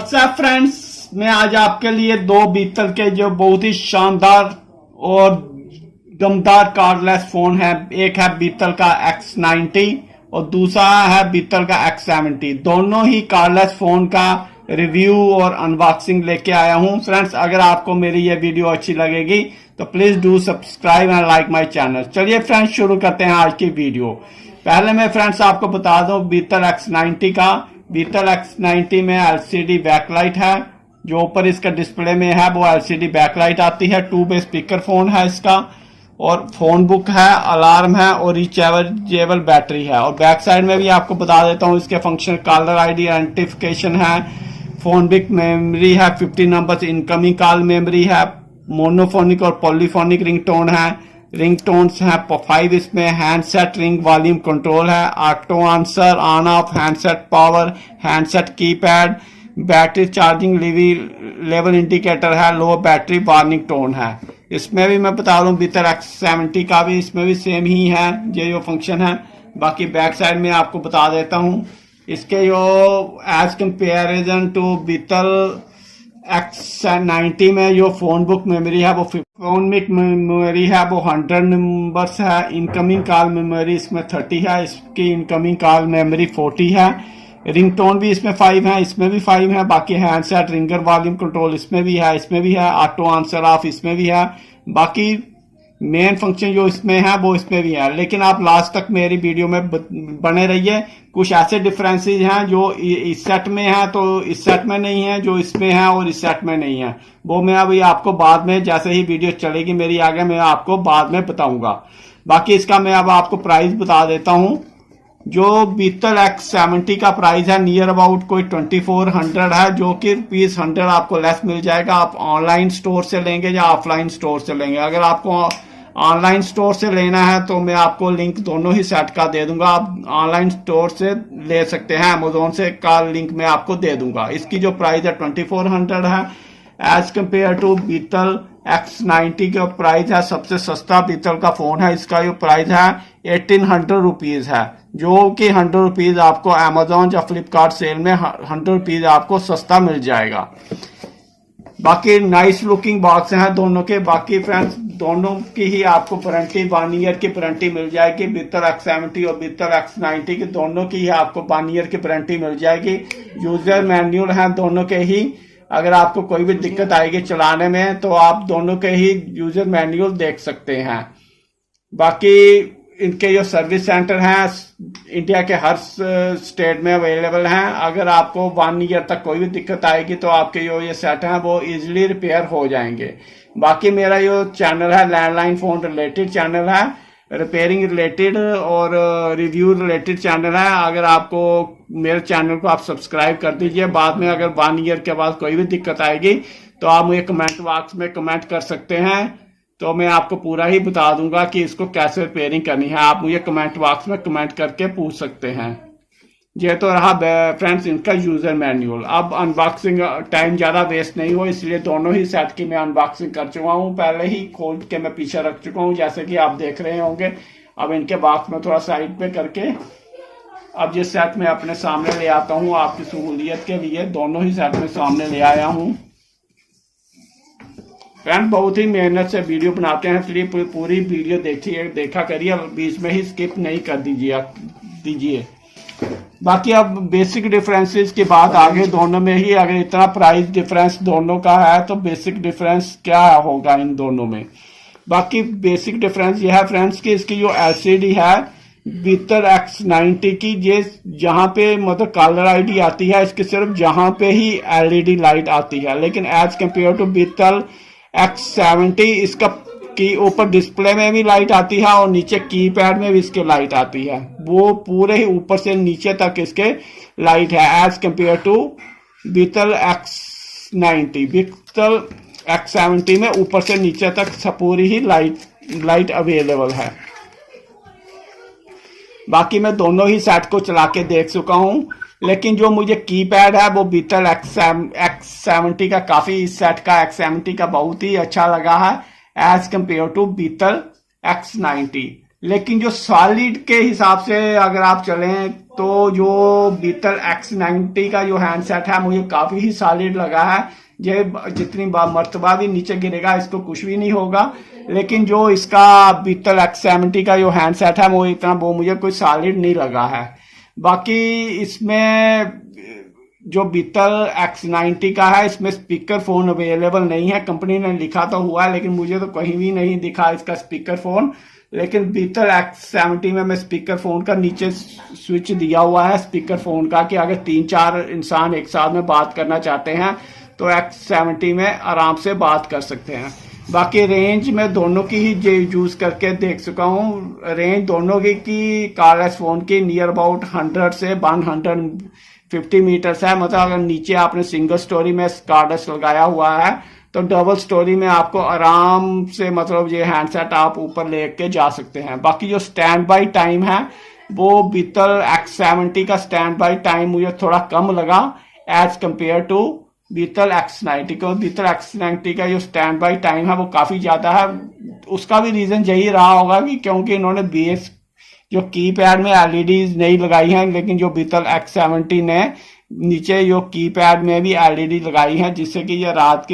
WhatsApp friends, मैं आज आपके लिए दो बीतल के जो बहुत ही शानदार और दमदार कार्डलेस फोन है। एक है बीतल का X90 और दूसरा है बीतल का X70। दोनों ही कार्डलेस फोन का रिव्यू और अनबॉक्सिंग लेके आया हूं। फ्रेंड्स, अगर आपको मेरी ये वीडियो अच्छी लगेगी तो please do subscribe and like my channel. चलिए फ्रेंड्स, शुरू करते हैं आज की वीडियो। पहले मैं फ्रेंड्स आपको बता दूं बीतल X90 का। बीतल X90 में LCD बैकलाइट है, जो ऊपर इसका डिस्प्ले में है वो LCD बैकलाइट आती है। 2 वे स्पीकर फोन है इसका, और फोन बुक है, अलार्म है और रिचार्जेबल बैटरी है। और बैक साइड में भी आपको बता देता हूँ इसके फंक्शन, कॉलर ID आइडेंटिफिकेशन है, फोन बुक मेमोरी है 50 नंबर्स, इनकमिंग कॉल मेमोरी है, मोनोफोनिक और पॉलीफोनिक रिंगटोन है, रिंगटोन्स हैं 5 इसमें, हैंडसेट रिंग वॉल्यूम कंट्रोल है, auto answer on off, handset power, handset keypad, battery charging level indicator है, लो battery warning tone है। इसमें भी मैं बता दूं बीतल X70 का भी इसमें भी सेम ही है ये जो फंक्शन है। बाकी बैक साइड में आपको बता देता हूं इसके जो एज कंपेरिजन टू बीतल X90 में जो फोन बुक मेमोरी है वो फोन बुक मेमोरी है वो 100 नंबर्स है। इनकमिंग कॉल मेमोरी इसमें 30 है, इसकी इनकमिंग कॉल मेमोरी 40 है। रिंगटोन भी इसमें 5 है, इसमें भी 5 है। बाकी हैंडसेट रिंगर वॉल्यूम कंट्रोल इसमें भी है, इसमें भी है, ऑटो आंसर ऑफ इसमें भी है। बाकी मेन फंक्शन जो इसमें है वो इसमें भी है। लेकिन आप लास्ट तक मेरी वीडियो में बने रहिए। कुछ ऐसे डिफरेंसेस हैं जो इस सेट में है तो इस सेट में नहीं है, जो इसमें है और इस सेट में नहीं है, वो मैं अभी आपको बाद में जैसे ही वीडियो चलेगी मेरी आगे मैं आपको बाद में बताऊंगा। बाकी इसका मैं अब आपको प्राइस बता देता हूं। जो बीतल X70 का प्राइस है नियर अबाउट कोई 2400 है, जो कि ₹100 आपको लेस मिल जाएगा। आप ऑनलाइन स्टोर से लेंगे या ऑफलाइन स्टोर से लेंगे। अगर आपको ऑनलाइन स्टोर से लेना है तो मैं आपको लिंक दोनों ही सेट का दे दूंगा, आप ऑनलाइन स्टोर से ले सकते हैं, अमेजोन से का लिंक मैं आपको दे दूंगा। इसकी जो प्राइस है 2400 है एज कंपेयर टू बीतल X90 का प्राइस है। सबसे सस्ता बीतल का फोन है, इसका जो प्राइस है 1800 रुपीज है, जो कि 100 रुपीज आपको अमेजोन या फ्लिपकार्ट सेल में 100 रुपीज आपको सस्ता मिल जाएगा। बाकी नाइस लुकिंग बॉक्स हैं दोनों के। बाकी फ्रेंड्स, दोनों की ही आपको वारंटी 1 ईयर की वारंटी मिल जाएगी। बीतल X70 और बीतल X90 की दोनों की ही आपको 1 ईयर की वारंटी मिल जाएगी। यूजर मैनुअल है दोनों के ही। अगर आपको कोई भी दिक्कत आएगी चलाने में तो आप दोनों के ही यूजर मैनुअल देख सकते हैं। बाकी इनके जो सर्विस सेंटर हैं इंडिया के हर स्टेट में अवेलेबल हैं। अगर आपको 1 ईयर तक कोई भी दिक्कत आएगी तो आपके जो ये सेट हैं वो इजीली रिपेयर हो जाएंगे। बाकी मेरा जो चैनल है लैंडलाइन फोन रिलेटेड चैनल है, रिपेयरिंग रिलेटेड और रिव्यू रिलेटेड चैनल है। अगर आपको मेरे चैनल को आप सब्सक्राइब कर दीजिए। बाद में अगर 1 ईयर के बाद कोई भी दिक्कत आएगी तो आप मुझे कमेंट बॉक्स में कमेंट कर सकते हैं, तो मैं आपको पूरा ही बता दूंगा कि इसको कैसे रिपेयरिंग करनी है। आप मुझे कमेंट बॉक्स में कमेंट करके पूछ सकते हैं। ये तो रहा फ्रेंड्स इनका यूजर मैनुअल। अब अनबॉक्सिंग टाइम ज्यादा वेस्ट नहीं हो, इसलिए दोनों ही सेट की मैं अनबॉक्सिंग कर चुका हूं। पहले ही खोल के मैं पीछे रख चुका हूं जैसे कि आप देख रहे होंगे। अब इनके बॉक्स में थोड़ा साइड पे करके अब ये सेट मैं अपने सामने ले आता हूं आपकी सहूलियत के लिए। दोनों ही सेट में सामने ले आया हूं। फ्रेंड, बहुत ही मेहनत से वीडियो बनाते हैं, इसलिए पूरी वीडियो देखा करिए, बीच में ही स्किप नहीं कर दीजिए। बाकी अब बेसिक डिफरेंसेस की बात आगे दोनों में ही, अगर इतना प्राइस डिफरेंस दोनों का है तो बेसिक डिफरेंस क्या होगा इन दोनों में। बाकी बेसिक डिफरेंस यह है फ्रेंड्स कि इसकी जो LCD है बीतल X90 की, ये जहां पे मतलब कॉलर ID आती है इसकी सिर्फ जहां पे ही LED लाइट आती है। लेकिन एज कंपेयर टू बीतल X70 इसका की ऊपर डिस्प्ले में भी लाइट आती है और नीचे कीपैड में भी इसके लाइट आती है। वो पूरे ही ऊपर से नीचे तक इसके लाइट है एज कंपेयर टू बीतल X90। बीतल X70 में ऊपर से नीचे तक पूरी ही लाइट अवेलेबल है। बाकी मैं दोनों ही सेट को चला के देख चुका हूं, लेकिन जो मुझे कीपैड है वो बीतल X70 का काफी, इस सेट का X70 का बहुत ही अच्छा लगा है एज कंपेयर टू बीतल X90। लेकिन जो सॉलिड के हिसाब से अगर आप चलें तो जो बीटल X90 का जो हैंडसेट है मुझे काफी ही सॉलिड लगा है। ये जितनी मर्तबा भी नीचे गिरेगा इसको कुछ भी नहीं होगा। लेकिन जो इसका बीटल X70 का जो हैंडसेट है वो मुझे कोई सॉलिड नहीं लगा है। बाकी इसमें जो बीटल X90 का है इसमें स्पीकर फोन अवेलेबल नहीं है। कंपनी ने लिखा तो हुआ है लेकिन मुझे तो कहीं भी नहीं दिखा इसका स्पीकर फोन। लेकिन बीटल X70 में मैं स्पीकर फोन का नीचे स्विच दिया हुआ है स्पीकर फोन का, कि अगर 3-4 इंसान एक साथ में बात करना चाहते हैं तो X70 में आराम से बात कर सकते हैं। बाकी रेंज में दोनों की ही यूज करके देख चुका हूँ। रेंज दोनों की कॉर्डलेस फोन की नियर अबाउट 100 से 150 मीटर्स है। मतलब अगर नीचे आपने सिंगल स्टोरी में कॉर्डलेस लगाया हुआ है तो डबल स्टोरी में आपको आराम से मतलब ये हैंडसेट आप ऊपर लेके जा सकते हैं। बाकी जो स्टैंड बाई टाइम है वो बीटल X70 का स्टैंड बाई टाइम मुझे थोड़ा कम लगा as compare to Beetle X90 को। बीटल X90 का जो स्टैंड बाई टाइम है वो काफी ज्यादा है। उसका भी रीजन यही रहा होगा कि क्योंकि इन्होंने बेस जो कीपैड में एलईडी नहीं लगाई है, लेकिन जो बीटल X70 ने नीचे जो कीपैड में भी एलईडी लगाई है, जिससे कि ये रात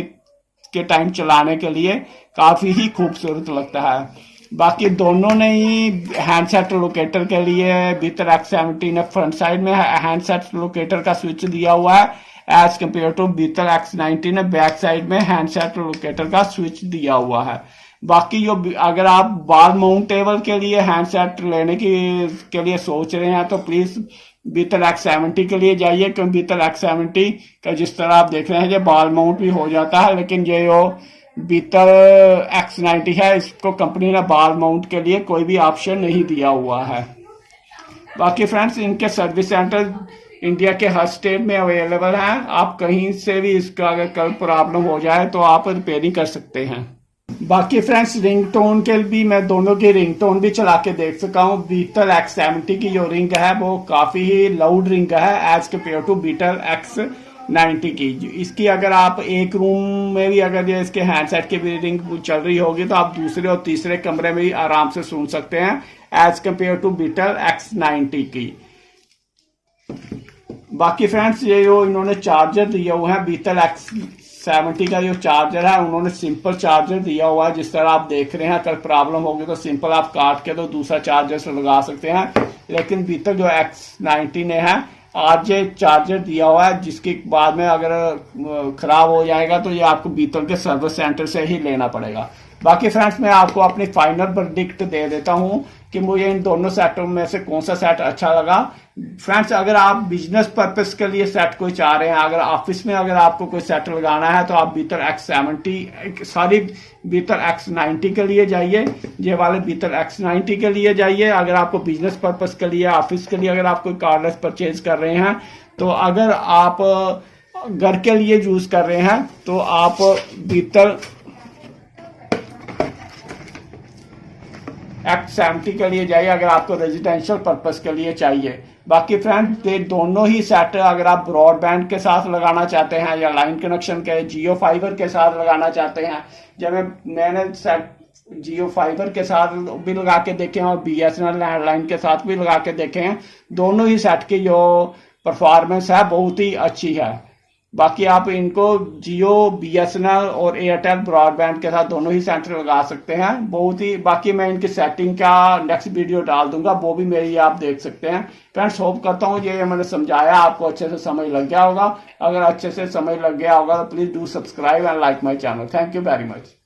के टाइम चलाने के लिए काफी ही खूबसूरत लगता है। बाकी दोनों ने ही हैंडसेट लोकेटर के लिए बीटल X70 ने फ्रंट साइड में हैंडसेट लोकेटर का स्विच दिया हुआ है as compare to Beetle X90 ने बैक साइड में हैंडसेट लोकेटर का स्विच दिया हुआ है। बाकी जो अगर आप वॉल माउंटेबल के लिए हैंडसेट लेने के लिए सोच रहे हैं तो प्लीज बीटल X70 के लिए जाइए, क्योंकि बीटल X70 का जिस तरह आप देख रहे हैं ये वॉल माउंट भी हो जाता है, लेकिन ये जो बीटल X90 है इसको कंपनी ने वॉल माउंट के लिए कोई भी ऑप्शन नहीं दिया हुआ है। बाकी फ्रेंड्स इनके सर्विस सेंटर इंडिया के हर स्टेट में अवेलेबल हैं। आप कहीं से भी इसका अगर कल प्रॉब्लम हो जाए तो आप रिपेयरिंग कर सकते हैं। बाकी फ्रेंड्स रिंगटोन के भी मैं दोनों की रिंगटोन भी चला के देख सका हूँ। बीटल X70 की जो रिंग है वो काफी ही लाउड रिंग है as compare to Beetle X90 की। इसकी अगर आप एक रूम में भी अगर ये इसके हैंडसेट की भी रिंग चल रही होगी तो आप दूसरे और तीसरे कमरे में भी आराम से सुन सकते हैं as compare to Beetle X90 की। बाकी फ्रेंड्स ये जो इन्होंने चार्जर दिया हुआ है बीटल X70 का जो चार्जर है उन्होंने सिंपल चार्जर दिया हुआ है। जिस तरह आप देख रहे हैं अगर प्रॉब्लम होगी तो सिंपल आप काट के तो दूसरा चार्जर से लगा सकते हैं। लेकिन बीटल जो X90 ने है आज ये चार्जर दिया हुआ है, जिसके बाद में अगर खराब हो जाएगा तो ये आपको बीटल के सर्विस सेंटर से ही लेना पड़ेगा। बाकी फ्रेंड्स मैं आपको अपनी फाइनल वर्डिक्ट दे देता हूं कि मुझे इन दोनों सेटों में से कौन सा सेट अच्छा लगा। फ्रेंड्स अगर आप बिजनेस पर्पस के लिए सेट कोई चाह रहे हैं, अगर ऑफिस में अगर आपको कोई सेट लगाना है तो आप बीटल X90 के लिए जाइए, ये वाले बीटल X90 के लिए जाइए। अगर आपको बिजनेस पर्पस के लिए ऑफिस के लिए अगर आप कोई कॉर्डलेस परचेज कर रहे हैं, तो अगर आप घर के लिए यूज कर रहे हैं तो आप बीटल X70 के लिए जाइए अगर आपको रेजिडेंशियल पर्पस के लिए चाहिए। बाकी फ्रेंड्स ये दोनों ही सेट अगर आप ब्रॉडबैंड के साथ लगाना चाहते हैं या लाइन कनेक्शन के जियो फाइबर के साथ लगाना चाहते हैं, जब मैंने सेट जियो फाइबर के साथ भी लगा के देखे हैं और BSNL लैंडलाइन के साथ भी लगा के देखे हैं, दोनों ही सेट की जो परफॉर्मेंस है बहुत ही अच्छी है। बाकी आप इनको जियो BSNL और एयरटेल ब्रॉडबैंड के साथ दोनों ही सेंटर लगा सकते हैं बहुत ही। बाकी मैं इनकी सेटिंग का नेक्स्ट वीडियो डाल दूंगा, वो भी मेरी आप देख सकते हैं। फ्रेंड्स होप करता हूँ ये मैंने समझाया आपको अच्छे से समझ लग गया होगा। अगर अच्छे से समझ लग गया होगा तो please do subscribe and like my channel. Thank you very much.